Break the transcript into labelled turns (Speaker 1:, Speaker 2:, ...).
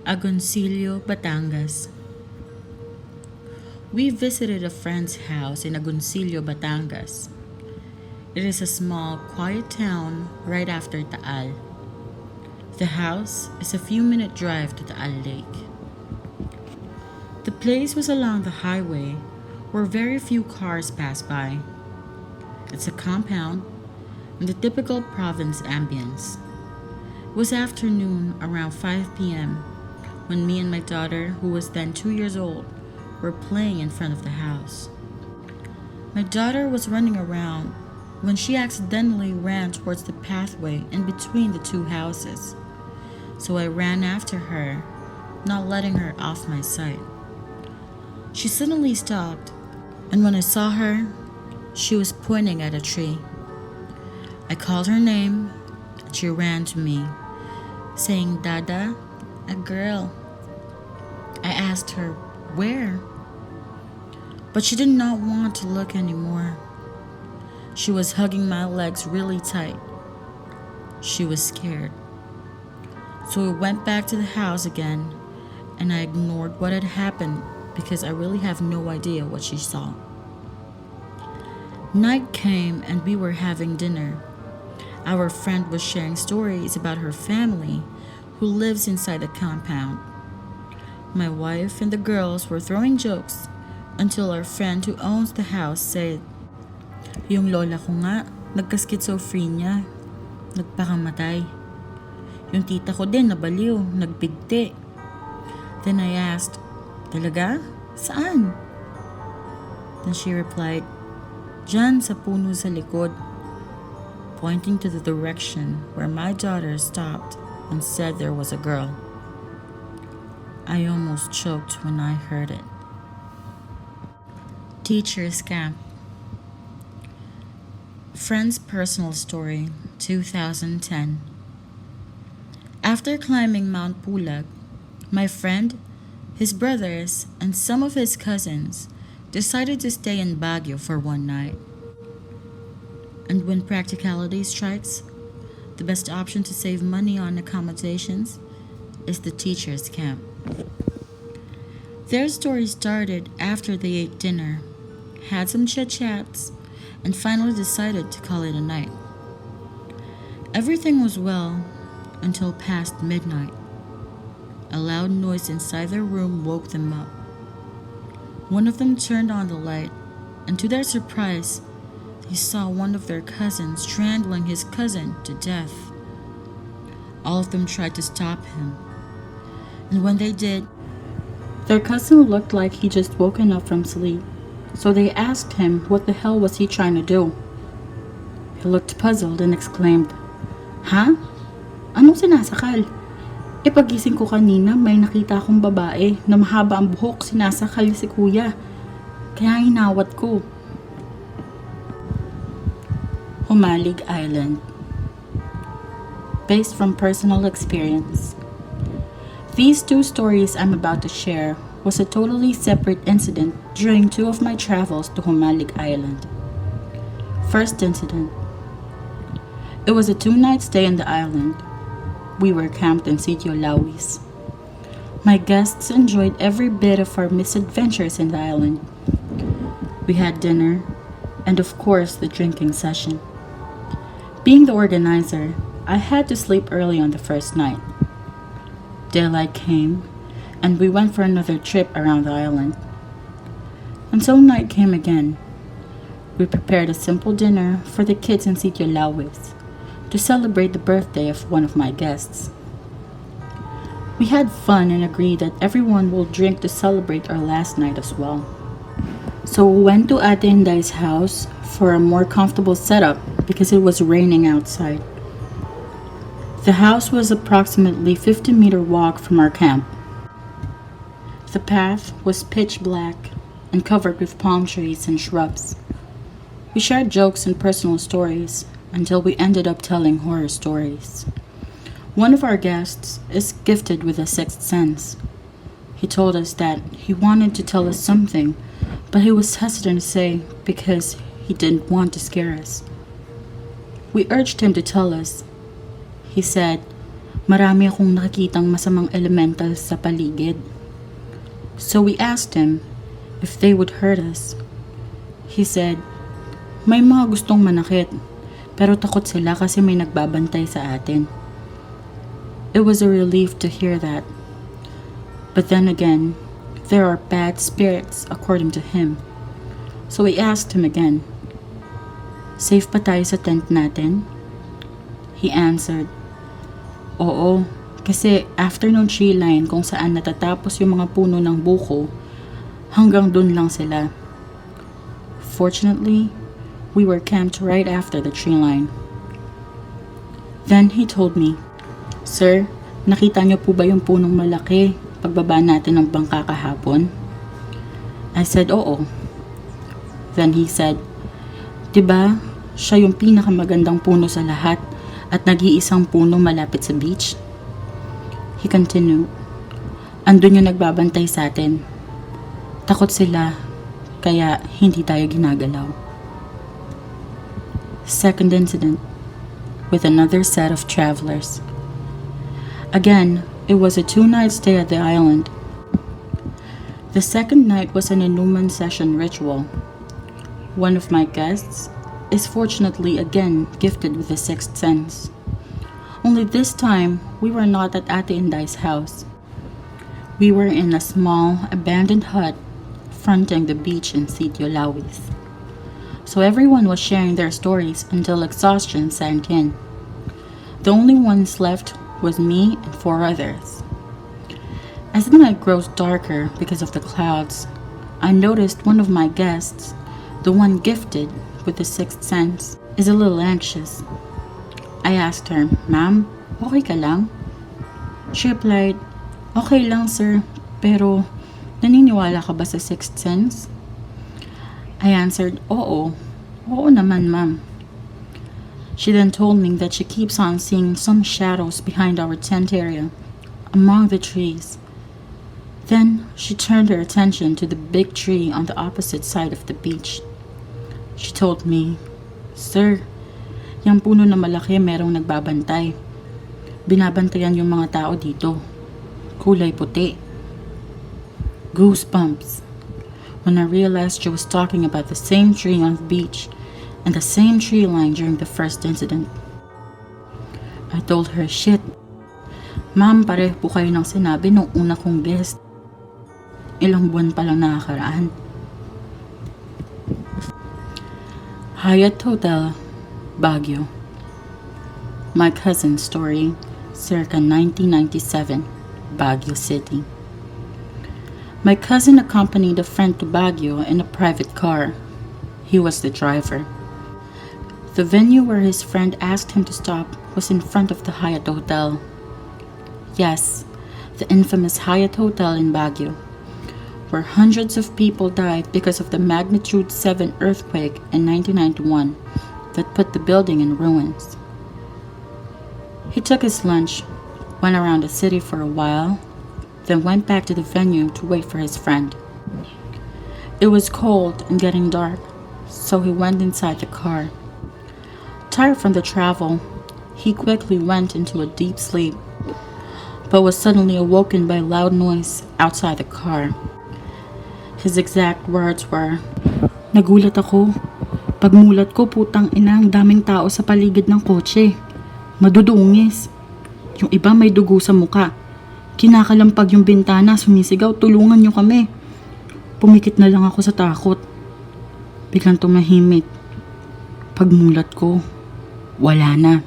Speaker 1: Agoncillo, Batangas. We visited a friend's house in Agoncillo, Batangas. It is a small, quiet town right after Taal. The house is a few-minute drive to Taal Lake. The place was along the highway where very few cars pass by. It's a compound in the typical province ambience. It was afternoon around 5 p.m. when me and my daughter, who was then 2 years old, were playing in front of the house. My daughter was running around when she accidentally ran towards the pathway in between the two houses. So I ran after her, not letting her off my sight. She suddenly stopped, and when I saw her, she was pointing at a tree. I called her name, and she ran to me, saying, "Dada, a girl." I asked her, "Where?" But she did not want to look anymore. She was hugging my legs really tight. She was scared. So we went back to the house again, and I ignored what had happened because I really have no idea what she saw. Night came and we were having dinner. Our friend was sharing stories about her family who lives inside the compound. My wife and the girls were throwing jokes until our friend who owns the house said, "Yung lola ko nga, nagka-schizophrenia, nagpakamatay. Yung tita ko din nabaliw, nagbigti." Then I asked, "Talaga? Saan?" Then she replied, "Diyan sa puno sa likod," pointing to the direction where my daughter stopped and said there was a girl. I almost choked when I heard it. Teacher's Camp. Friend's personal story, 2010. After climbing Mount Pulag, my friend, his brothers, and some of his cousins decided to stay in Baguio for one night. And when practicality strikes, the best option to save money on accommodations is the teacher's camp. Their story started after they ate dinner, had some chit-chats, and finally decided to call it a night. Everything was well until past midnight. A loud noise inside their room woke them up. One of them turned on the light, and to their surprise, they saw one of their cousins strangling his cousin to death. All of them tried to stop him, and when they did, their cousin looked like he just woken up from sleep. So they asked him what the hell was he trying to do. He looked puzzled and exclaimed, "Ha? Anong sinasakal? Pagising ko kanina may nakita akong babae na mahaba ang buhok, sinasakal si kuya. Kaya hinawat ko." Humalig Island. Based from personal experience. These two stories I'm about to share was a totally separate incident during two of my travels to Humalig Island. First incident. It was a 2-night stay in the island. We were camped in Sitio Lawis. My guests enjoyed every bit of our misadventures in the island. We had dinner, and of course the drinking session. Being the organizer, I had to sleep early on the first night. Daylight came, and we went for another trip around the island. And so night came again. We prepared a simple dinner for the kids in Sitio Lawis to celebrate the birthday of one of my guests. We had fun and agreed that everyone will drink to celebrate our last night as well. So we went to Ate Inday's house for a more comfortable setup because it was raining outside. The house was approximately 50-meter walk from our camp. The path was pitch black and covered with palm trees and shrubs. We shared jokes and personal stories until we ended up telling horror stories. One of our guests is gifted with a sixth sense. He told us that he wanted to tell us something, but he was hesitant to say because he didn't want to scare us. We urged him to tell us. He said, marami akong nakikitang masamang elementals sa paligid. So we asked him if they would hurt us. He said, may mga gustong manakit, pero takot sila kasi may nagbabantay sa atin. It was a relief to hear that. But then again, there are bad spirits according to him. So we asked him again, safe pa tayo sa tent natin? He answered, oo, kasi after nung tree line kung saan natatapos yung mga puno ng buko, hanggang dun lang sila. Fortunately, we were camped right after the tree line. Then he told me, sir, nakita niyo po ba yung punong malaki pagbaba natin ng bangka kahapon? I said, oo. Then he said, diba, siya yung pinakamagandang puno sa lahat at nag-iisang puno malapit sa beach? He continued, andun yung nagbabantay sa atin. Takot sila, kaya hindi tayo ginagalaw. Second incident, with another set of travelers. Again, it was a 2-night stay at the island. The second night was an Inuman session ritual. One of my guests is fortunately again gifted with a sixth sense. Only this time, we were not at Ate Indai's house. We were in a small, abandoned hut fronting the beach in Sitio Lawis. So everyone was sharing their stories until exhaustion sank in. The only ones left was me and 4 others. As the night grows darker because of the clouds, I noticed one of my guests, the one gifted with the sixth sense, is a little anxious. I asked her, ma'am, okay ka lang? She replied, okay lang sir, pero naniniwala ka ba sa sixth sense? I answered, oo naman ma'am. She then told me that she keeps on seeing some shadows behind our tent area, among the trees. Then she turned her attention to the big tree on the opposite side of the beach. She told me, sir, yung puno na malaki merong nagbabantay. Binabantayan yung mga tao dito. Kulay puti. Goosebumps when I realized she was talking about the same tree on the beach and the same tree line during the first incident. I told her, shit, ma'am, pareho po kayo ng sinabi nung una kong guest. Ilang buwan pa lang nakakaraan. Hyatt Hotel, Baguio. My cousin's story, circa 1997, Baguio City. My cousin accompanied a friend to Baguio in a private car. He was the driver. The venue where his friend asked him to stop was in front of the Hyatt Hotel. Yes, the infamous Hyatt Hotel in Baguio, where hundreds of people died because of the magnitude 7 earthquake in 1991 that put the building in ruins. He took his lunch, went around the city for a while, then went back to the venue to wait for his friend. It was cold and getting dark, so he went inside the car. Tired from the travel, he quickly went into a deep sleep, but was suddenly awoken by a loud noise outside the car. His exact words were, nagulat ako. Pagmulat ko, putang ina, ang daming tao sa paligid ng kotse. Madudungis. Yung iba may dugo sa muka. Kinakalampag yung bintana, sumisigaw, tulungan niyo kami. Pumikit na lang ako sa takot. Biglang tumahimik. Pagmulat ko, wala na.